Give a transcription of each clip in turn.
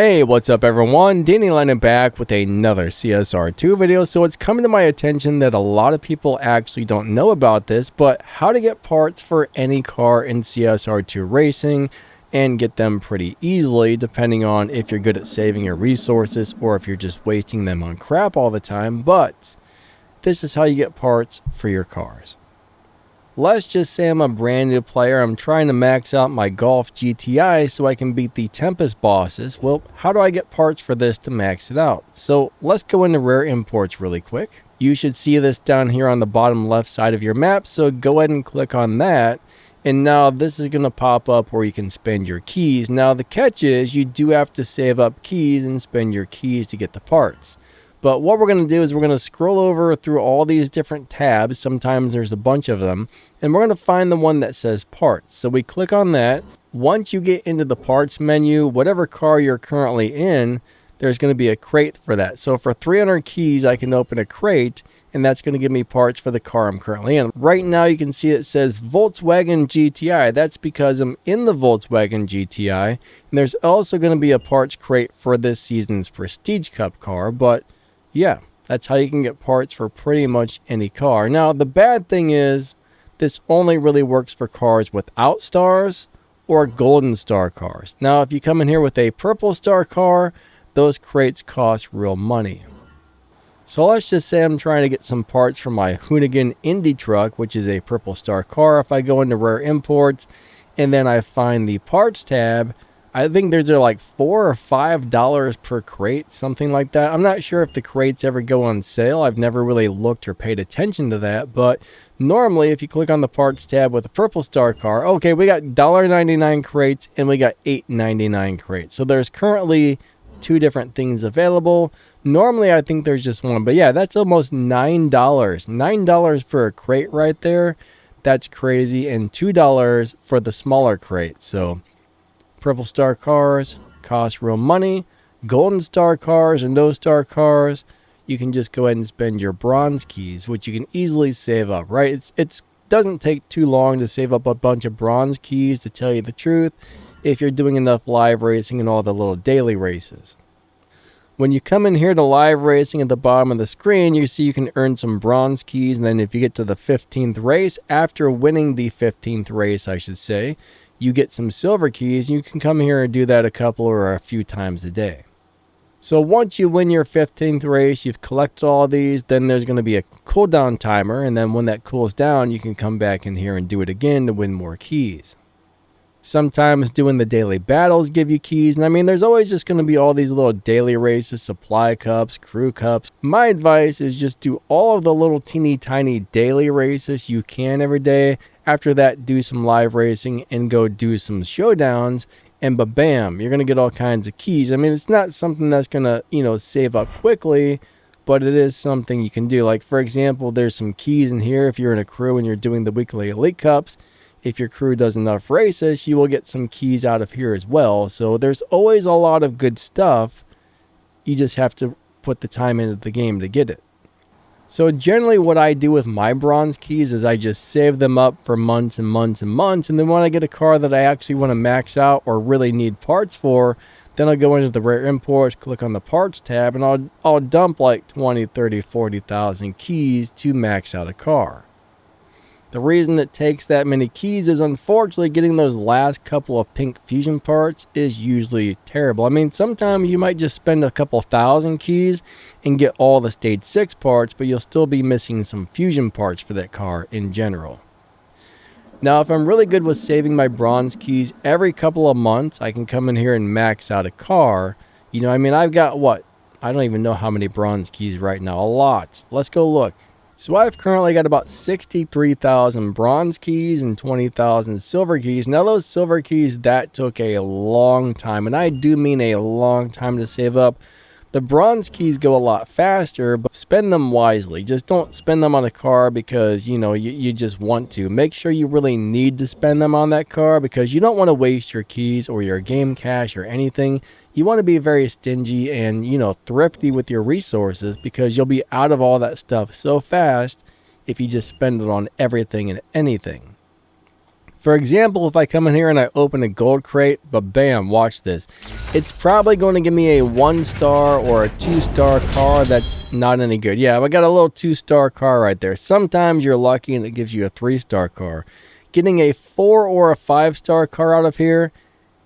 Hey, what's up everyone? Danny Lennon back with another CSR2 video. So it's coming to my attention that a lot of people actually don't know about this, but how to get parts for any car in CSR2 Racing and get them pretty easily, depending on if you're good at saving your resources or if you're just wasting them on crap all the time. But this is how you get parts for your cars. Let's just say I'm a brand new player. I'm trying to max out my Golf GTI so I can beat the Tempest bosses. Well, how do I get parts for this to max it out? So let's go into rare imports really quick. You should see this down here on the bottom left side of your map. So go ahead and click on that. And now this is going to pop up where you can spend your keys. Now the catch is you do have to save up keys and spend your keys to get the parts. But what we're going to do is we're going to scroll over through all these different tabs. Sometimes there's a bunch of them. And we're going to find the one that says parts. So we click on that. Once you get into the parts menu, whatever car you're currently in, there's going to be a crate for that. So for 300 keys, I can open a crate. And that's going to give me parts for the car I'm currently in. Right now you can see it says Volkswagen GTI. That's because I'm in the Volkswagen GTI. And there's also going to be a parts crate for this season's Prestige Cup car. But yeah, that's how you can get parts for pretty much any car. Now, the bad thing is this only really works for cars without stars or golden star cars. Now, if you come in here with a purple star car, those crates cost real money. So let's just say I'm trying to get some parts for my Hoonigan Indy truck, which is a purple star car. If I go into rare imports and then I find the parts tab, I think there's like $4 or $5 per crate, something like that. I'm not sure if the crates ever go on sale. I've never really looked or paid attention to that. But normally, if you click on the parts tab with a purple star car, okay, we got $1.99 crates and we got $8.99 crates. So there's currently two different things available. Normally, I think there's just one. But yeah, that's almost $9. $9 for a crate right there. That's crazy. And $2 for the smaller crate. So purple star cars cost real money. Golden star cars and no star cars, you can just go ahead and spend your bronze keys, which you can easily save up, right? It doesn't take too long to save up a bunch of bronze keys, to tell you the truth, if you're doing enough live racing and all the little daily races. When you come in here to live racing at the bottom of the screen, you see you can earn some bronze keys. And then if you get to the 15th race, after winning the 15th race, I should say, you get some silver keys. You can come here and do that a couple or a few times a day. So once you win your 15th race, you've collected all these, then there's going to be a cooldown timer. And then when that cools down, you can come back in here and do it again to win more keys. Sometimes doing the daily battles give you keys. And I mean, there's always just going to be all these little daily races, supply cups, crew cups. My advice is just do all of the little teeny tiny daily races you can every day. After that, do some live racing and go do some showdowns. And bam, you're going to get all kinds of keys. I mean, it's not something that's going to, save up quickly, but it is something you can do. Like, for example, there's some keys in here if you're in a crew and you're doing the weekly elite cups. If your crew does enough races, you will get some keys out of here as well. So there's always a lot of good stuff. You just have to put the time into the game to get it. So generally what I do with my bronze keys is I just save them up for months and months and months. And then when I get a car that I actually want to max out or really need parts for, then I'll go into the rare imports, click on the parts tab, and I'll dump like 20, 30, 40,000 keys to max out a car. The reason it takes that many keys is unfortunately getting those last couple of pink fusion parts is usually terrible. I mean, sometimes you might just spend a couple thousand keys and get all the stage 6 parts, but you'll still be missing some fusion parts for that car in general. Now, if I'm really good with saving my bronze keys, every couple of months I can come in here and max out a car. I mean, I've got what? I don't even know how many bronze keys right now. A lot. Let's go look. So I've currently got about 63,000 bronze keys and 20,000 silver keys. Now those silver keys, that took a long time, and I do mean a long time to save up. The bronze keys go a lot faster, but spend them wisely. Just don't spend them on a car because, you just want to. Make sure you really need to spend them on that car because you don't want to waste your keys or your game cash or anything. You want to be very stingy and, thrifty with your resources because you'll be out of all that stuff so fast if you just spend it on everything and anything. For example, if I come in here and I open a gold crate, but bam, watch this. It's probably going to give me a 1-star or a 2-star car that's not any good. Yeah, I got a little 2-star car right there. Sometimes you're lucky and it gives you a 3-star car. Getting a 4 or a 5-star car out of here,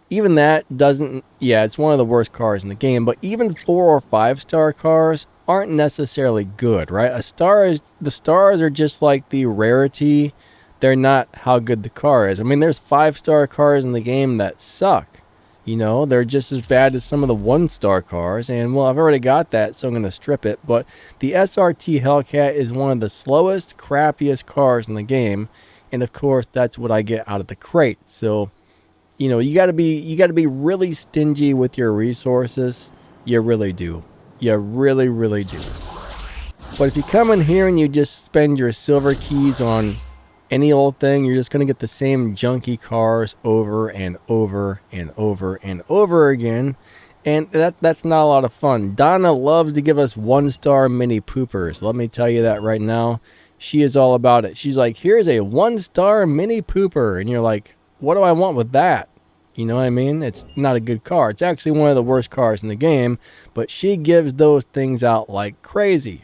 even that doesn't, yeah, it's one of the worst cars in the game, but even 4 or 5-star cars aren't necessarily good, right? The stars are just like the rarity. They're not how good the car is. I mean, there's 5-star cars in the game that suck. You know, they're just as bad as some of the 1-star cars. And, well, I've already got that, so I'm going to strip it. But the SRT Hellcat is one of the slowest, crappiest cars in the game. And, of course, that's what I get out of the crate. So, you know, you got to be really stingy with your resources. You really do. You really, really do. But if you come in here and you just spend your silver keys on any old thing, you're just going to get the same junky cars over and over and over and over again. And that's not a lot of fun. Donna loves to give us 1-star mini poopers. Let me tell you that right now. She is all about it. She's like, here's a 1-star mini pooper. And you're like, what do I want with that? You know what I mean? It's not a good car. It's actually one of the worst cars in the game. But she gives those things out like crazy.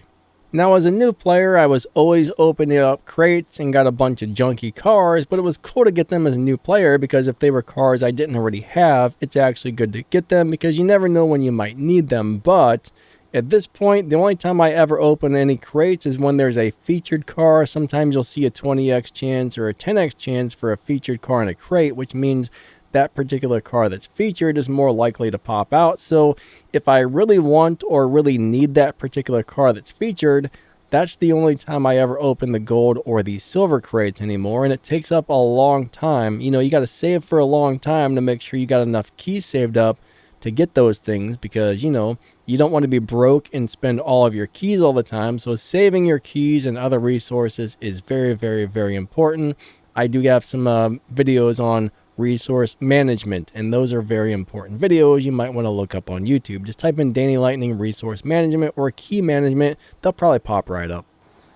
Now, as a new player, I was always opening up crates and got a bunch of junky cars, but it was cool to get them as a new player because if they were cars I didn't already have, it's actually good to get them because you never know when you might need them. But at this point, the only time I ever open any crates is when there's a featured car. Sometimes you'll see a 20x chance or a 10x chance for a featured car in a crate, which means that particular car that's featured is more likely to pop out. So if I really want or really need that particular car that's featured, that's the only time I ever open the gold or the silver crates anymore. And it takes up a long time. You know, you got to save for a long time to make sure you got enough keys saved up to get those things because, you know, you don't want to be broke and spend all of your keys all the time. So saving your keys and other resources is very, very, very important. I do have some videos on resource management, and those are very important videos you might want to look up on YouTube. Just type in Danny Lightning resource management or key management. They'll probably pop right up.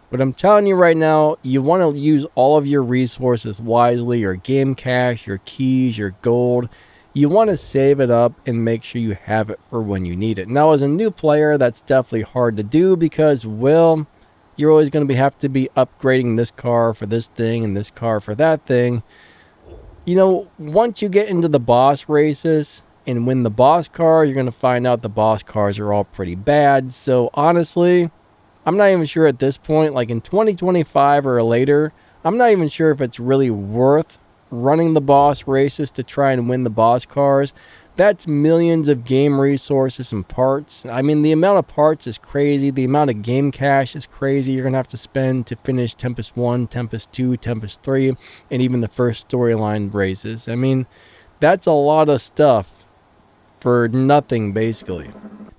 But I'm telling you right now, you want to use all of your resources wisely, your game cash, your keys, your gold. You want to save it up and make sure you have it for when you need it. Now, as a new player, that's definitely hard to do because, well, you're always going to have to be upgrading this car for this thing and this car for that thing. You know, once you get into the boss races and win the boss cars, you're going to find out the boss cars are all pretty bad. So honestly, I'm not even sure at this point, like in 2025 or later, I'm not even sure if it's really worth running the boss races to try and win the boss cars. That's millions of game resources and parts. I mean, the amount of parts is crazy. The amount of game cash is crazy you're going to have to spend to finish Tempest 1, Tempest 2, Tempest 3, and even the first storyline races. I mean, that's a lot of stuff for nothing, basically.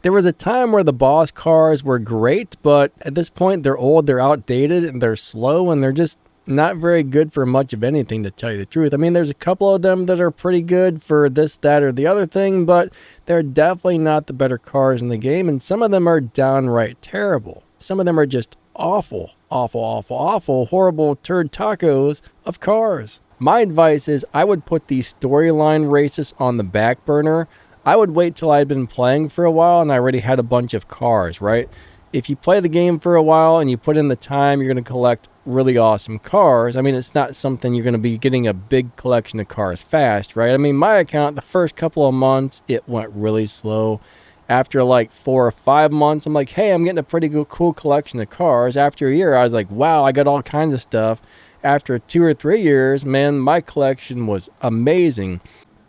There was a time where the boss cars were great, but at this point, they're old, they're outdated, and they're slow, and they're just not very good for much of anything, to tell you the truth. I mean, there's a couple of them that are pretty good for this, that, or the other thing, but they're definitely not the better cars in the game, and some of them are downright terrible. Some of them are just awful, horrible turd tacos of cars. My advice is I would put these storyline races on the back burner. I would wait till I'd been playing for a while and I already had a bunch of cars, right? If you play the game for a while and you put in the time, you're going to collect really awesome cars. I mean, it's not something you're going to be getting a big collection of cars fast, right? I mean, my account, the first couple of months, it went really slow. After like 4 or 5 months, I'm like, hey, I'm getting a pretty good, cool collection of cars. After a year, I was like, wow, I got all kinds of stuff. After 2 or 3 years, man, my collection was amazing.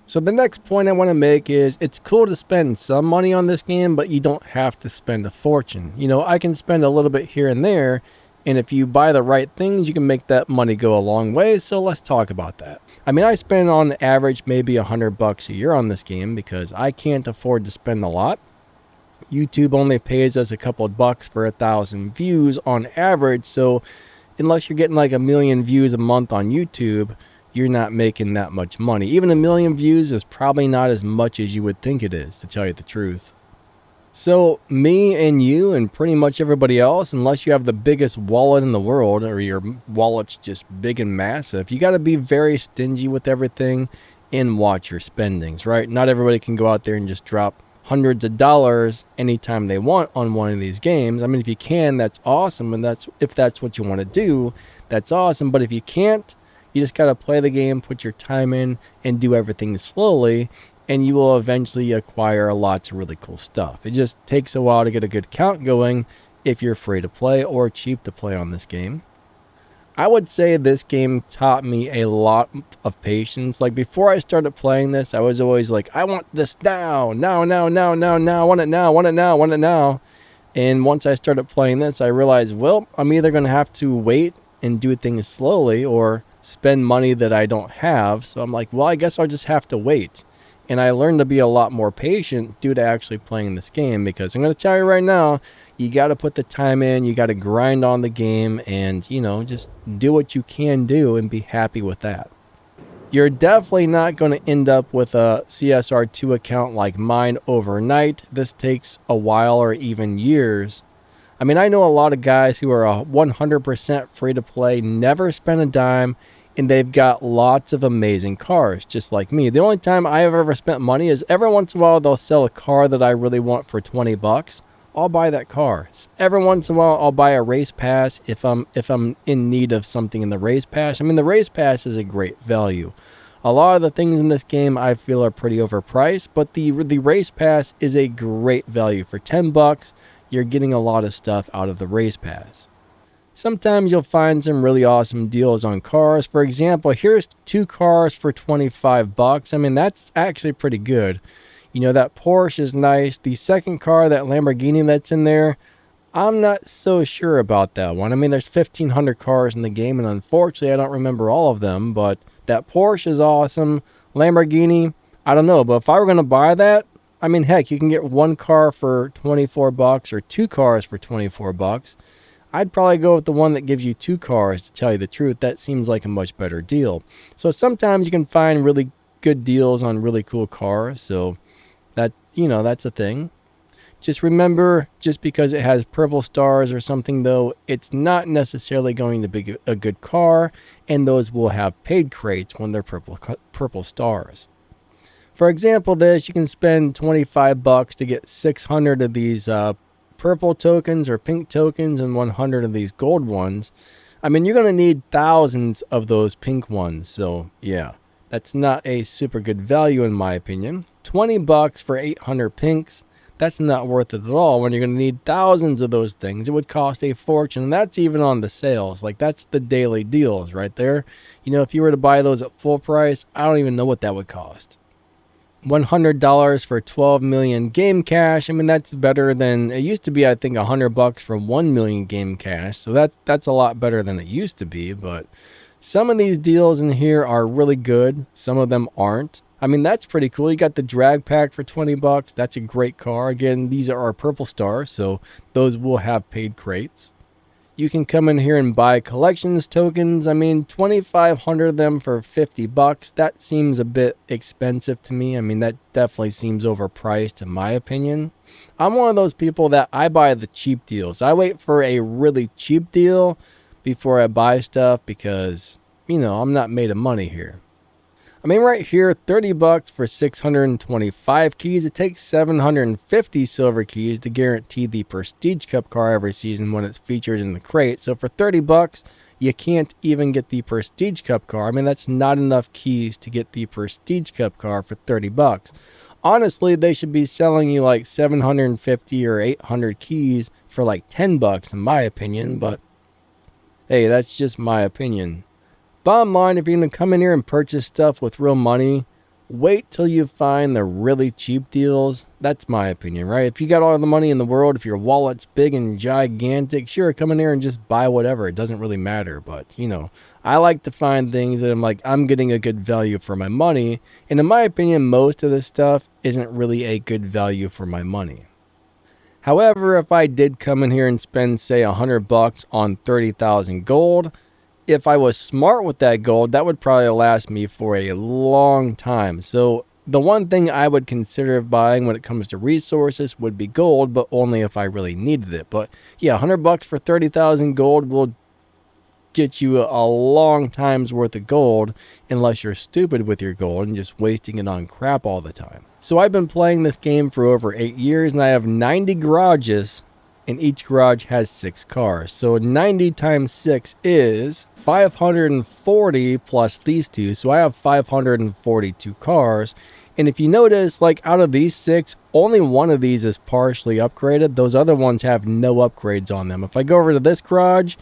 So the next point I want to make is it's cool to spend some money on this game, but you don't have to spend a fortune. You know, I can spend a little bit here and there, and if you buy the right things, you can make that money go a long way. So let's talk about that. I mean, I spend on average maybe $100 a year on this game because I can't afford to spend a lot. YouTube only pays us a couple of bucks for 1,000 views on average. So unless you're getting like 1 million views a month on YouTube, you're not making that much money. Even 1 million views is probably not as much as you would think it is, to tell you the truth. So me and you and pretty much everybody else, unless you have the biggest wallet in the world or your wallet's just big and massive, you got to be very stingy with everything and watch your spendings, right? Not everybody can go out there and just drop hundreds of dollars anytime they want on one of these games. I mean, if you can, that's awesome. And if that's what you want to do, that's awesome. But if you can't, you just got to play the game, put your time in, and do everything slowly, and you will eventually acquire lots of really cool stuff. It just takes a while to get a good count going if you're free to play or cheap to play on this game. I would say this game taught me a lot of patience. Like before I started playing this, I was always like, I want this now, I want it now. And once I started playing this, I realized, well, I'm either going to have to wait and do things slowly or spend money that I don't have. So I'm like, well, I guess I'll just have to wait. And I learned to be a lot more patient due to actually playing this game, because I'm going to tell you right now, you got to put the time in, you got to grind on the game, and, just do what you can do and be happy with that. You're definitely not going to end up with a CSR2 account like mine overnight. This takes a while or even years. I mean, I know a lot of guys who are 100% free to play, never spend a dime, and they've got lots of amazing cars, just like me. The only time I have ever spent money is every once in a while they'll sell a car that I really want for 20 bucks. I'll buy that car. Every once in a while I'll buy a race pass if I'm in need of something in the race pass. I mean, the race pass is a great value. A lot of the things in this game I feel are pretty overpriced, but the race pass is a great value. For 10 bucks, you're getting a lot of stuff out of the race pass. Sometimes you'll find some really awesome deals on cars. For example, here's 2 cars for 25 bucks. I mean, that's actually pretty good. That Porsche is nice. The second car, that Lamborghini that's in there, I'm not so sure about that one. I mean, there's 1,500 cars in the game, and unfortunately, I don't remember all of them, but that Porsche is awesome. Lamborghini, I don't know, but if I were going to buy that, I mean, heck, you can get 1 car for 24 bucks or 2 cars for 24 bucks. I'd probably go with the one that gives you 2 cars, to tell you the truth. That seems like a much better deal. So sometimes you can find really good deals on really cool cars. So that's a thing. Just remember, just because it has purple stars or something, though, it's not necessarily going to be a good car, and those will have paid crates when they're purple stars. For example, you can spend 25 bucks to get 600 of these purple tokens or pink tokens and 100 of these gold ones. I mean, you're going to need thousands of those pink ones. So yeah, that's not a super good value in my opinion. 20 bucks for 800 pinks. That's not worth it at all when you're going to need thousands of those things. It would cost a fortune. And that's even on the sales. Like, that's the daily deals right there. If you were to buy those at full price, I don't even know what that would cost. $100 for 12 million game cash. I mean, that's better than it used to be. I think $100 for 1 million game cash. So that's a lot better than it used to be. But some of these deals in here are really good. Some of them aren't. I mean, that's pretty cool. You got the drag pack for 20 bucks. That's a great car. Again, these are our purple stars, so those will have paid crates. You can come in here and buy collections tokens. I mean, 2,500 of them for 50 bucks. That seems a bit expensive to me. I mean, that definitely seems overpriced in my opinion. I'm one of those people that I buy the cheap deals. I wait for a really cheap deal before I buy stuff because, I'm not made of money here. I mean, right here, 30 bucks for 625 keys. It takes 750 silver keys to guarantee the Prestige Cup car every season when it's featured in the crate. So for 30 bucks, you can't even get the Prestige Cup car. I mean, that's not enough keys to get the Prestige Cup car for 30 bucks. Honestly, they should be selling you like 750 or 800 keys for like 10 bucks in my opinion. But hey, that's just my opinion. Bottom line, if you're going to come in here and purchase stuff with real money, wait till you find the really cheap deals. That's my opinion, right? If you got all the money in the world, if your wallet's big and gigantic, sure, come in here and just buy whatever. It doesn't really matter. But, I like to find things that I'm getting a good value for my money. And in my opinion, most of this stuff isn't really a good value for my money. However, if I did come in here and spend, say, 100 bucks on 30,000 gold, if I was smart with that gold, that would probably last me for a long time. So The one thing I would consider buying when it comes to resources would be gold, but only if I really needed it. But yeah, $100 for 30,000 gold will get you a long time's worth of gold, unless you're stupid with your gold and just wasting it on crap all the time. So I've been playing this game for over 8 years, and I have 90 garages, and each garage has 6 cars. So 90 times 6 is 540 plus these two. So I have 542 cars. And if you notice, like out of these 6, only one of these is partially upgraded. Those other ones have no upgrades on them. If I go over to this garage,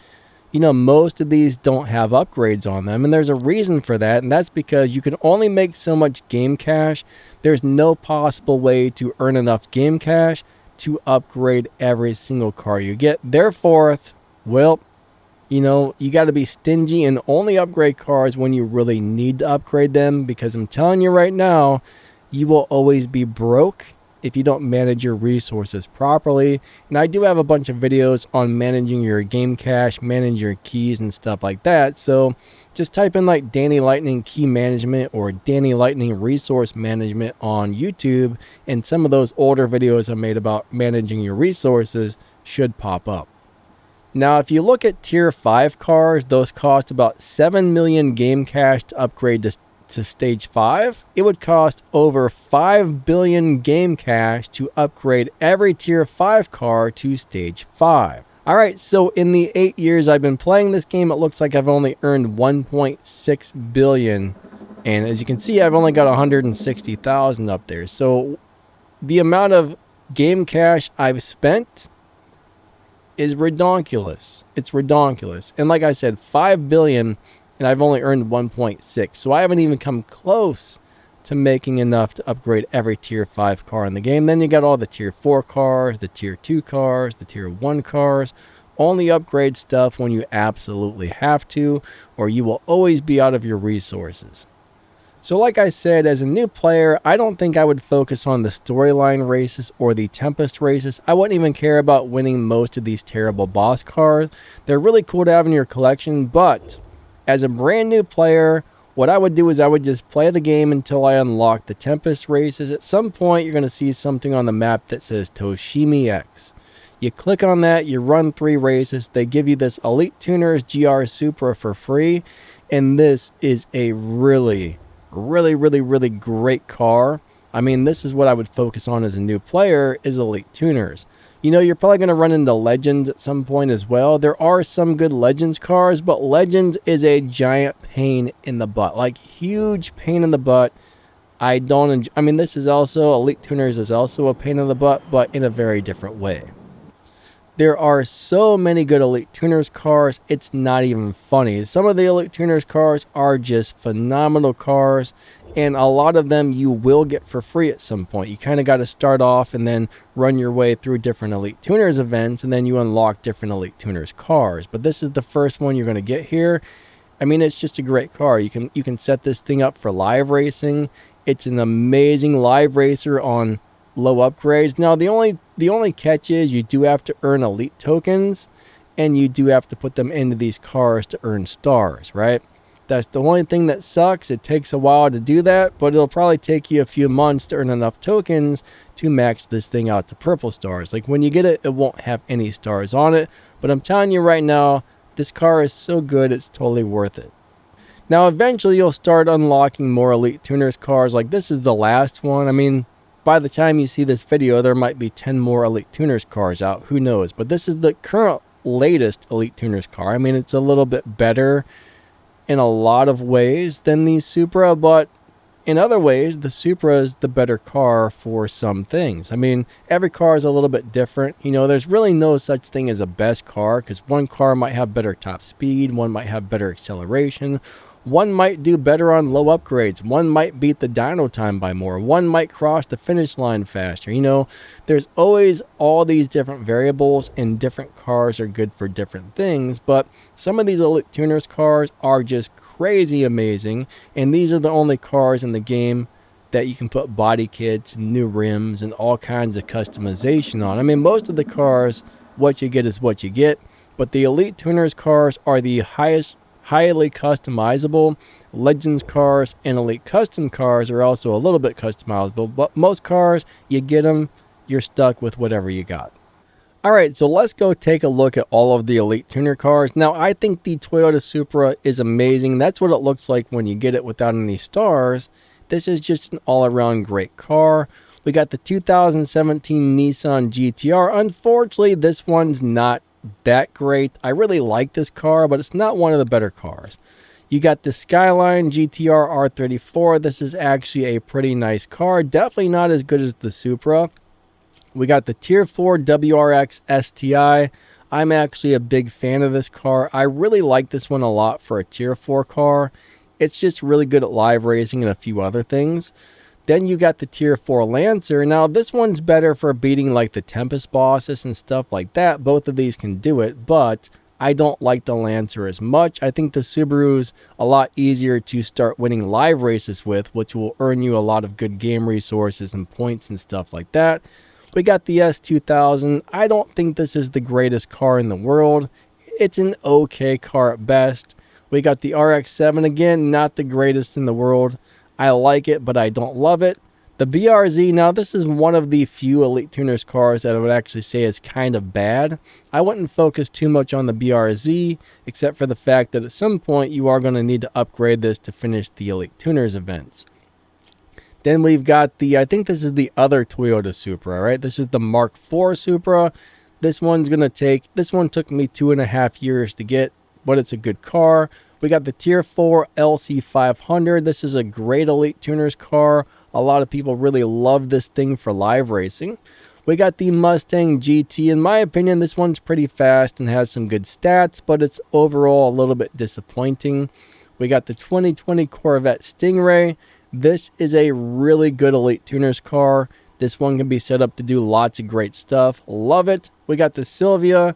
you know, most of these don't have upgrades on them. And there's a reason for that. And that's because you can only make so much game cash. There's no possible way to earn enough game cash to upgrade every single car you get. Therefore, well, you know, you got to be stingy and only upgrade cars when you really need to upgrade them, because I'm telling you right now, you will always be broke if you don't manage your resources properly. And I do have a bunch of videos on managing your game cache, managing your keys and stuff like that. So just type in like Danny Lightning Key Management or Danny Lightning Resource Management on YouTube, and some of those older videos I made about managing your resources should pop up. Now, if you look at tier 5 cars, those cost about 7 million game cash to upgrade to stage 5. It would cost over 5 billion game cash to upgrade every tier 5 car to stage 5. Alright, so in the 8 years I've been playing this game, it looks like I've only earned 1.6 billion. And as you can see, I've only got 160,000 up there. So the amount of game cash I've spent is redonkulous. It's redonkulous. And like I said, 5 billion, and I've only earned 1.6. So I haven't even come close to making enough to upgrade every tier 5 car in the game. Then you got all the tier 4 cars, the tier 2 cars, the tier 1 cars. Only upgrade stuff when you absolutely have to, or you will always be out of your resources. So like I said, as a new player, I don't think I would focus on the storyline races or the Tempest races. I wouldn't even care about winning most of these terrible boss cars. They're really cool to have in your collection, but as a brand new player, what I would do is I would just play the game until I unlock the Tempest races. At some point, you're going to see something on the map that says Toshimi X. You click on that, you run 3 races. They give you this Elite Tuners GR Supra for free, and this is a really great car. I mean, this is what I would focus on as a new player, is Elite Tuners. You know, you're probably going to run into Legends at some point as well. There are some good Legends cars, but Legends is a giant pain in the butt. Like, huge pain in the butt. I don't enjoy. I mean, this is also, Elite Tuners is also a pain in the butt, but in a very different way. There are so many good Elite Tuners cars, it's not even funny. Some of the Elite Tuners cars are just phenomenal cars, and a lot of them you will get for free at some point. You kind of got to start off and then run your way through different Elite Tuners events, and then you unlock different Elite Tuners cars. But this is the first one you're going to get here. I mean, it's just a great car. You can set this thing up for live racing. It's an amazing live racer on low upgrades. Now, the only catch is you do have to earn elite tokens, and you do have to put them into these cars to earn stars, right? That's the only thing that sucks. It takes a while to do that, but it'll probably take you a few months to earn enough tokens to max this thing out to purple stars. Like, when you get it, it won't have any stars on it, but I'm telling you right now, this car is so good, it's totally worth it. Now, eventually you'll start unlocking more Elite Tuners cars. Like, this is the last one. I mean, by the time you see this video, there might be 10 more Elite Tuners cars out. Who knows? But this is the current latest Elite Tuners car. I mean, it's a little bit better in a lot of ways than the Supra, but in other ways, the Supra is the better car for some things. I mean, every car is a little bit different. You know, there's really no such thing as a best car, because one car might have better top speed, one might have better acceleration, one might do better on low upgrades, one might beat the dyno time by more, one might cross the finish line faster. You know, there's always all these different variables, and different cars are good for different things, but some of these Elite Tuners cars are just crazy amazing, and these are the only cars in the game that you can put body kits and new rims and all kinds of customization on. I mean, most of the cars, what you get is what you get, but the Elite Tuners cars are the highest highly customizable. Legends cars and Elite Custom cars are also a little bit customizable, but most cars, you get them, you're stuck with whatever you got. Alright, so let's go take a look at all of the Elite Tuner cars. Now, I think the Toyota Supra is amazing. That's what it looks like when you get it without any stars. This is just an all-around great car. We got the 2017 Nissan GTR. Unfortunately, this one's not that great. I really like this car, but it's not one of the better cars. You got the Skyline GTR R34. This is actually a pretty nice car. Definitely not as good as the Supra. We got the Tier 4 WRX STI. I'm actually a big fan of this car. I really like this one a lot for a Tier 4 car. It's just really good at live racing and a few other things. Then you got the Tier 4 Lancer. Now, this one's better for beating like the Tempest bosses and stuff like that. Both of these can do it, but I don't like the Lancer as much. I think the Subaru's a lot easier to start winning live races with, which will earn you a lot of good game resources and points and stuff like that. We got the S2000. I don't think this is the greatest car in the world. It's an okay car at best. We got the RX-7. Again, not the greatest in the world. I like it, but I don't love it. The BRZ, now this is one of the few Elite Tuners cars that I would actually say is kind of bad. I wouldn't focus too much on the BRZ, except for the fact that at some point you are going to need to upgrade this to finish the Elite Tuners events. Then we've got the, I think this is the other Toyota Supra, right? This is the Mark IV Supra. This one took me 2.5 years to get, but it's a good car. We got the Tier 4 LC500. This is a great Elite Tuners car. A lot of people really love this thing for live racing. We got the Mustang GT. In my opinion, this one's pretty fast and has some good stats, but it's overall a little bit disappointing. We got the 2020 Corvette Stingray. This is a really good Elite Tuners car. This one can be set up to do lots of great stuff. Love it. We got the Silvia.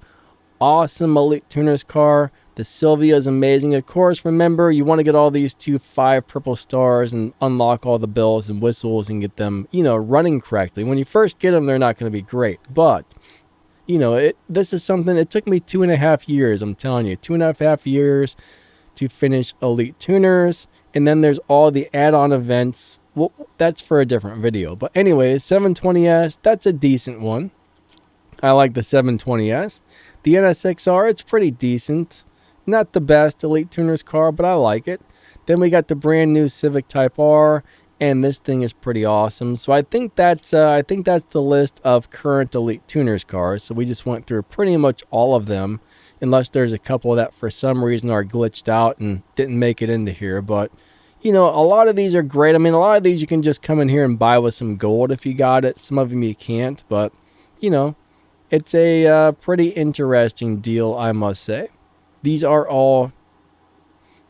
Awesome Elite Tuners car. The Silvia is amazing. Of course, remember, you want to get all these 5 purple stars and unlock all the bells and whistles and get them, running correctly. When you first get them, they're not going to be great. But, this is something, it took me 2.5 years. I'm telling you, 2.5 years to finish Elite Tuners. And then there's all the add-on events. Well, that's for a different video. But anyways, 720S, that's a decent one. I like the 720S. The NSXR, it's pretty decent. Not the best Elite Tuners car, but I like it. Then we got the brand new Civic Type R, and this thing is pretty awesome. So I think that's the list of current Elite Tuners cars. So we just went through pretty much all of them, unless there's a couple that for some reason are glitched out and didn't make it into here. But a lot of these are great. I mean, a lot of these you can just come in here and buy with some gold if you got it. Some of them you can't, but it's a pretty interesting deal, I must say. These are all,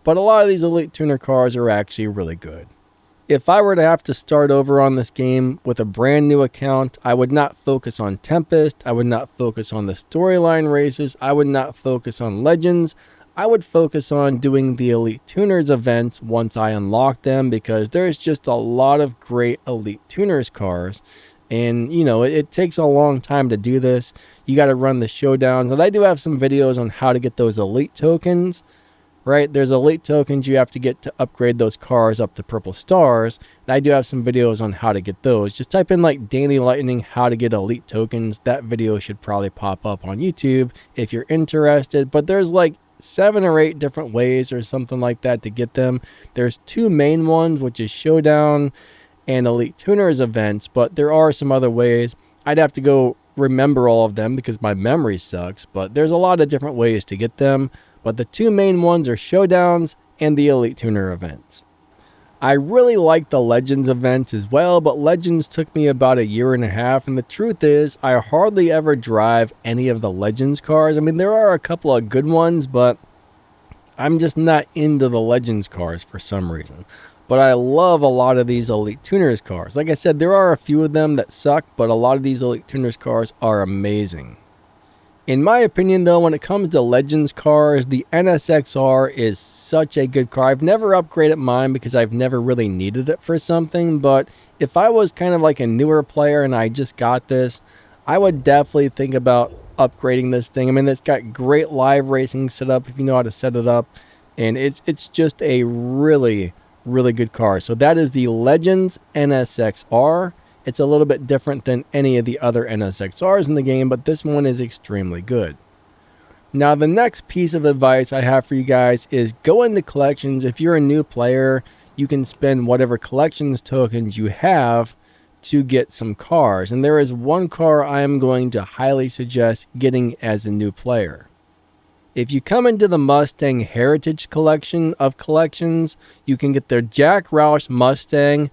but a lot of these Elite Tuner cars are actually really good. If I were to have to start over on this game with a brand new account, I would not focus on Tempest. I would not focus on the storyline races. I would not focus on Legends. I would focus on doing the Elite Tuners events once I unlock them, because there's just a lot of great Elite Tuners cars. And, it takes a long time to do this. You got to run the showdowns. And I do have some videos on how to get those elite tokens, right? There's elite tokens you have to get to upgrade those cars up to purple stars. And I do have some videos on how to get those. Just type in like Danny Lightning, how to get elite tokens. That video should probably pop up on YouTube if you're interested. But there's like 7 or 8 different ways or something like that to get them. There's 2 main ones, which is showdown and Elite Tuners events, but there are some other ways. I'd have to go remember all of them because my memory sucks, but there's a lot of different ways to get them. But the 2 main ones are showdowns and the Elite Tuner events. I really like the Legends events as well, but Legends took me about 1.5 years, and the truth is, I hardly ever drive any of the Legends cars. I mean, there are a couple of good ones, but I'm just not into the Legends cars for some reason. But I love a lot of these Elite Tuners cars. Like I said, there are a few of them that suck, but a lot of these Elite Tuners cars are amazing. In my opinion, though, when it comes to Legends cars, the NSXR is such a good car. I've never upgraded mine because I've never really needed it for something, but if I was kind of like a newer player and I just got this, I would definitely think about upgrading this thing. I mean, it's got great live racing set up if you know how to set it up. And it's just a really, really good car. So that is the Legends NSXR. It's a little bit different than any of the other NSXRs in the game, but this one is extremely good. Now, the next piece of advice I have for you guys is go into collections. If you're a new player, you can spend whatever collections tokens you have to get some cars. And there is one car I am going to highly suggest getting as a new player. If you come into the Mustang Heritage collection of collections, you can get their Jack Roush Mustang.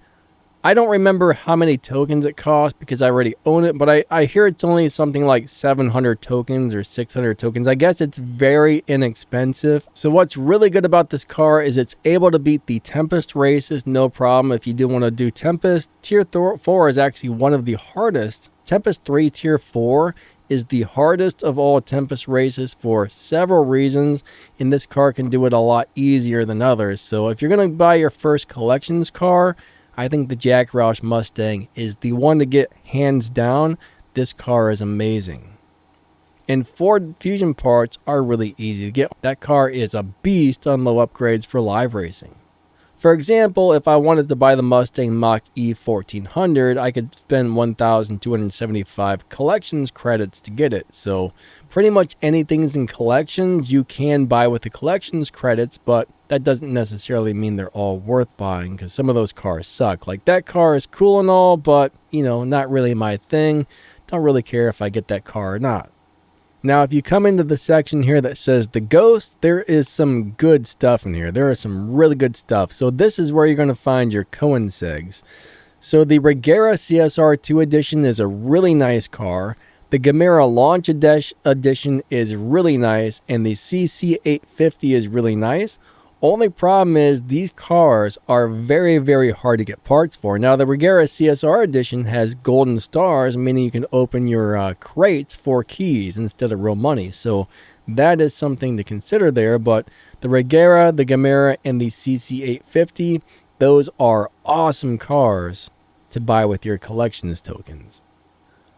I don't remember how many tokens it costs because I already own it, but I hear it's only something like 700 tokens or 600 tokens. I guess it's very inexpensive. So what's really good about this car is it's able to beat the Tempest races, no problem. If you do want to do Tempest, Tier 4 is actually one of the hardest. Tempest 3 Tier 4 is the hardest of all Tempest races for several reasons, and this car can do it a lot easier than others. So if you're going to buy your first collections car, I think the Jack Roush Mustang is the one to get hands down. This car is amazing. And Ford Fusion parts are really easy to get. That car is a beast on low upgrades for live racing. For example, if I wanted to buy the Mustang Mach-E 1400, I could spend 1,275 collections credits to get it. So pretty much anything's in collections you can buy with the collections credits, but that doesn't necessarily mean they're all worth buying because some of those cars suck. Like that car is cool and all, but you know, not really my thing. Don't really care if I get that car or not. Now, if you come into the section here that says the Ghost, there is some good stuff in here. There is some really good stuff. So this is where you're going to find your Coensegs. So the Regera CSR2 edition is a really nice car. The Gamera Launch edition is really nice. And the CC850 is really nice. Only problem is these cars are very, very hard to get parts for. Now, the Regera CSR edition has golden stars, meaning you can open your crates for keys instead of real money. So that is something to consider there. But the Regera, the Gamera, and the CC850, those are awesome cars to buy with your collections tokens.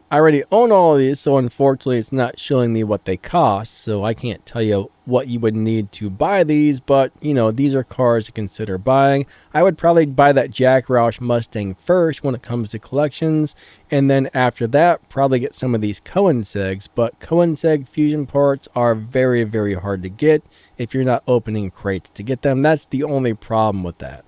I already own all of these, so unfortunately it's not showing me what they cost, so I can't tell you what you would need to buy these, but you know, these are cars to consider buying. I would probably buy that Jack Roush Mustang first when it comes to collections, and then after that probably get some of these Coensegs, but Coenseg fusion parts are very, very hard to get if you're not opening crates to get them. That's the only problem with that.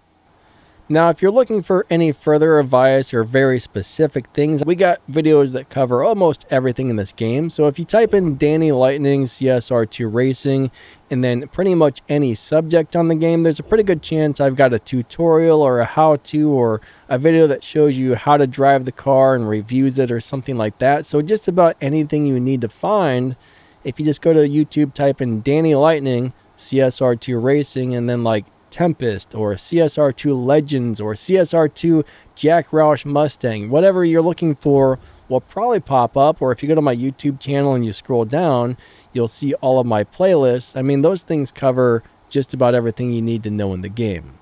Now, if you're looking for any further advice or very specific things, we got videos that cover almost everything in this game. So if you type in Danny Lightning CSR2 Racing and then pretty much any subject on the game, there's a pretty good chance I've got a tutorial or a how-to or a video that shows you how to drive the car and reviews it or something like that. So just about anything you need to find, if you just go to YouTube, type in Danny Lightning CSR2 Racing and then like Tempest or CSR2 Legends or CSR2 Jack Roush Mustang, whatever you're looking for will probably pop up. Or if you go to my YouTube channel and you scroll down, you'll see all of my playlists. I mean, those things cover just about everything you need to know in the game.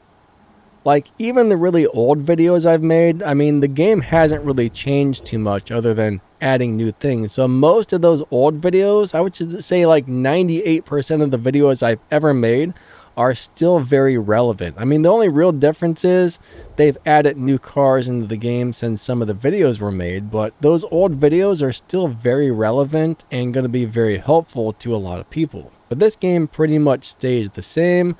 Like even the really old videos I've made, I mean, the game hasn't really changed too much other than adding new things. So most of those old videos, I would say like 98% of the videos I've ever made are still very relevant. I mean, the only real difference is they've added new cars into the game since some of the videos were made, but those old videos are still very relevant and going to be very helpful to a lot of people. But this game pretty much stays the same,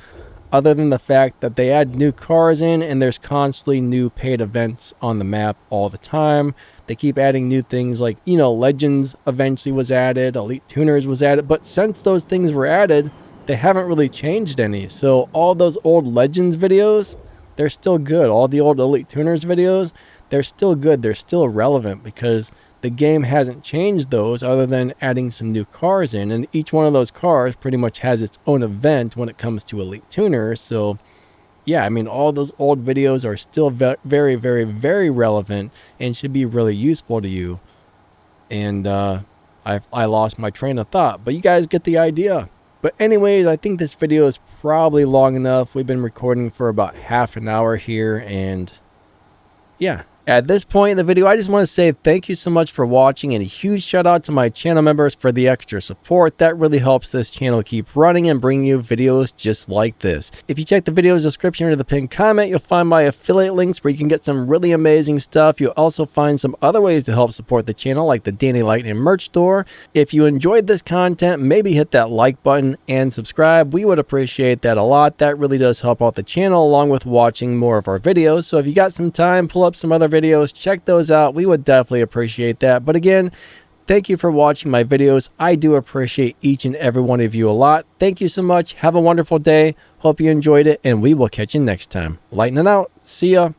other than the fact that they add new cars in and there's constantly new paid events on the map all the time. They keep adding new things like, you know, Legends eventually was added, Elite Tuners was added, but since those things were added, they haven't really changed any. So all those old Legends videos, they're still good. All the old Elite Tuners videos, they're still good. They're still relevant because the game hasn't changed those other than adding some new cars in. And each one of those cars pretty much has its own event when it comes to Elite Tuners. So yeah, I mean, all those old videos are still very, very, very relevant and should be really useful to you. And I lost my train of thought, but you guys get the idea. But anyways, I think this video is probably long enough. We've been recording for about half an hour here, and yeah, At this point in the video, I just want to say thank you so much for watching, and a huge shout out to my channel members for the extra support. That really helps this channel keep running and bring you videos just like this. If you check the video's description or the pinned comment, you'll find my affiliate links where you can get some really amazing stuff. You'll also find some other ways to help support the channel, like the Danny Lightning merch store. If you enjoyed this content, maybe hit that like button and subscribe. We would appreciate that a lot. That really does help out the channel along with watching more of our videos. So if you got some time, pull up some other videos, check those out. We would definitely appreciate that. But again, thank you for watching my videos. I do appreciate each and every one of you a lot. Thank you so much. Have a wonderful day. Hope you enjoyed it, and we will catch you next time. Lightning out. See ya.